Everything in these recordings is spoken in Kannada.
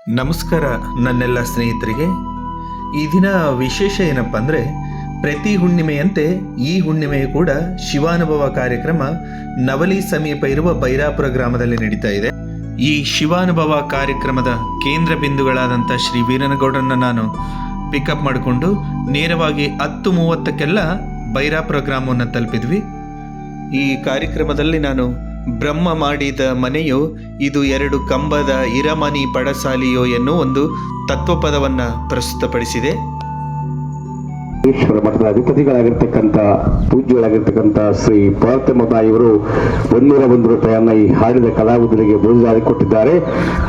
ನಮಸ್ಕಾರ ನನ್ನೆಲ್ಲ ಸ್ನೇಹಿತರಿಗೆ. ಈ ದಿನ ವಿಶೇಷ ಏನಪ್ಪ ಅಂದರೆ, ಪ್ರತಿ ಹುಣ್ಣಿಮೆಯಂತೆ ಈ ಹುಣ್ಣಿಮೆಯು ಕೂಡ ಶಿವಾನುಭವ ಕಾರ್ಯಕ್ರಮ ನವಲಿ ಸಮೀಪ ಇರುವ ಬೈರಾಪುರ ಗ್ರಾಮದಲ್ಲಿ ನಡೀತಾ ಇದೆ. ಈ ಶಿವಾನುಭವ ಕಾರ್ಯಕ್ರಮದ ಕೇಂದ್ರ ಬಿಂದುಗಳಾದಂಥ ಶ್ರೀ ವೀರನಗೌಡರನ್ನ ನಾನು ಪಿಕಪ್ ಮಾಡಿಕೊಂಡು ನೇರವಾಗಿ 10:30ಕ್ಕೆಲ್ಲ ಬೈರಾಪುರ ಗ್ರಾಮವನ್ನು ತಲುಪಿದ್ವಿ. ಈ ಕಾರ್ಯಕ್ರಮದಲ್ಲಿ ನಾನು ಬ್ರಹ್ಮ ಮಾಡಿದ ಮನೆಯು ಇದು 2 ಕಂಬದ ಇರಮನಿ ಪಡಸಾಲಿಯೋ ಎನ್ನುವ ಒಂದು ತತ್ವಪದವನ್ನು ಪ್ರಸ್ತುತಪಡಿಸಿದೆ. ಈಶ್ವರ ಮಠದ ಅಧಿಪತಿಗಳಾಗಿರ್ತಕ್ಕಂಥ ಪೂಜ್ಯಗಳಾಗಿರ್ತಕ್ಕಂಥ ಶ್ರೀ ಪಾರ್ಥಿವ ಇವರು 101 ರೂಪಾಯಿಯನ್ನು ಈ ಹಾಡಿದ ಕಲಾವಿದರಿಗೆ ಬಹುದಾರಿ ಕೊಟ್ಟಿದ್ದಾರೆ.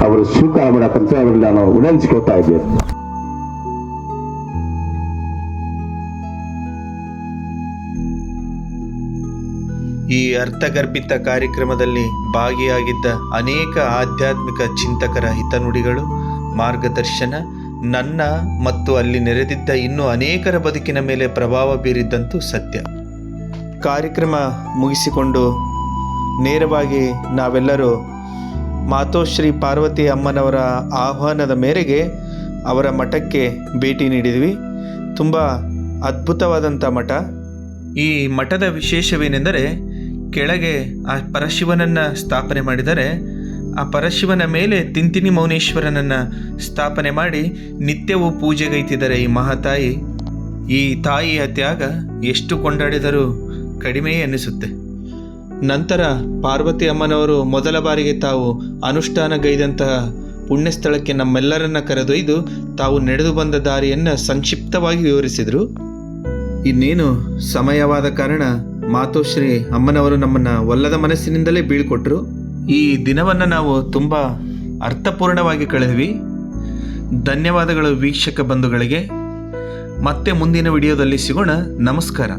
ಅವರು ಸ್ವೀಕಾರ ಮಾಡಕ್ಕಂತ ಅವರಲ್ಲಿ ನಾನು ವಿನಂತಿಸಿಕೊಳ್ತಾ ಇದ್ದೇನೆ. ಈ ಅರ್ಥಗರ್ಭಿತ ಕಾರ್ಯಕ್ರಮದಲ್ಲಿ ಭಾಗಿಯಾಗಿದ್ದ ಅನೇಕ ಆಧ್ಯಾತ್ಮಿಕ ಚಿಂತಕರ ಹಿತನುಡಿಗಳು, ಮಾರ್ಗದರ್ಶನ ನನ್ನ ಮತ್ತು ಅಲ್ಲಿ ನೆರೆದಿದ್ದ ಇನ್ನೂ ಅನೇಕರ ಬದುಕಿನ ಮೇಲೆ ಪ್ರಭಾವ ಬೀರಿದ್ದಂತೂ ಸತ್ಯ. ಕಾರ್ಯಕ್ರಮ ಮುಗಿಸಿಕೊಂಡು ನೇರವಾಗಿ ನಾವೆಲ್ಲರೂ ಮಾತೋಶ್ರೀ ಪಾರ್ವತಿ ಅಮ್ಮನವರ ಆಹ್ವಾನದ ಮೇರೆಗೆ ಅವರ ಮಠಕ್ಕೆ ಭೇಟಿ ನೀಡಿದ್ವಿ. ತುಂಬ ಅದ್ಭುತವಾದಂಥ ಮಠ. ಈ ಮಠದ ವಿಶೇಷವೇನೆಂದರೆ, ಕೆಳಗೆ ಆ ಪರಶಿವನನ್ನು ಸ್ಥಾಪನೆ ಮಾಡಿದರೆ, ಆ ಪರಶಿವನ ಮೇಲೆ ತಿಂತಿನಿ ಮೌನೇಶ್ವರನನ್ನು ಸ್ಥಾಪನೆ ಮಾಡಿ ನಿತ್ಯವೂ ಪೂಜೆಗೈತಿದ್ದಾರೆ ಈ ಮಹಾತಾಯಿ. ಈ ತಾಯಿಯ ತ್ಯಾಗ ಎಷ್ಟು ಕೊಂಡಾಡಿದರೂ ಕಡಿಮೆ ಎನ್ನಿಸುತ್ತೆ. ನಂತರ ಪಾರ್ವತಿ ಅಮ್ಮನವರು ಮೊದಲ ಬಾರಿಗೆ ತಾವು ಅನುಷ್ಠಾನಗೈದಂತಹ ಪುಣ್ಯಸ್ಥಳಕ್ಕೆ ನಮ್ಮೆಲ್ಲರನ್ನ ಕರೆದೊಯ್ದು ತಾವು ನಡೆದು ಬಂದ ದಾರಿಯನ್ನು ಸಂಕ್ಷಿಪ್ತವಾಗಿ ವಿವರಿಸಿದರು. ಇನ್ನೇನು ಸಮಯವಾದ ಕಾರಣ ಮಾತೋಶ್ರೀ ಅಮ್ಮನವರು ನಮ್ಮನ್ನು ಒಲ್ಲದ ಮನಸ್ಸಿನಿಂದಲೇ ಬೀಳ್ಕೊಟ್ರು. ಈ ದಿನವನ್ನು ನಾವು ತುಂಬ ಅರ್ಥಪೂರ್ಣವಾಗಿ ಕಳೆದ್ವಿ. ಧನ್ಯವಾದಗಳು ವೀಕ್ಷಕ ಬಂಧುಗಳಿಗೆ. ಮತ್ತೆ ಮುಂದಿನ ವಿಡಿಯೋದಲ್ಲಿ ಸಿಗೋಣ. ನಮಸ್ಕಾರ.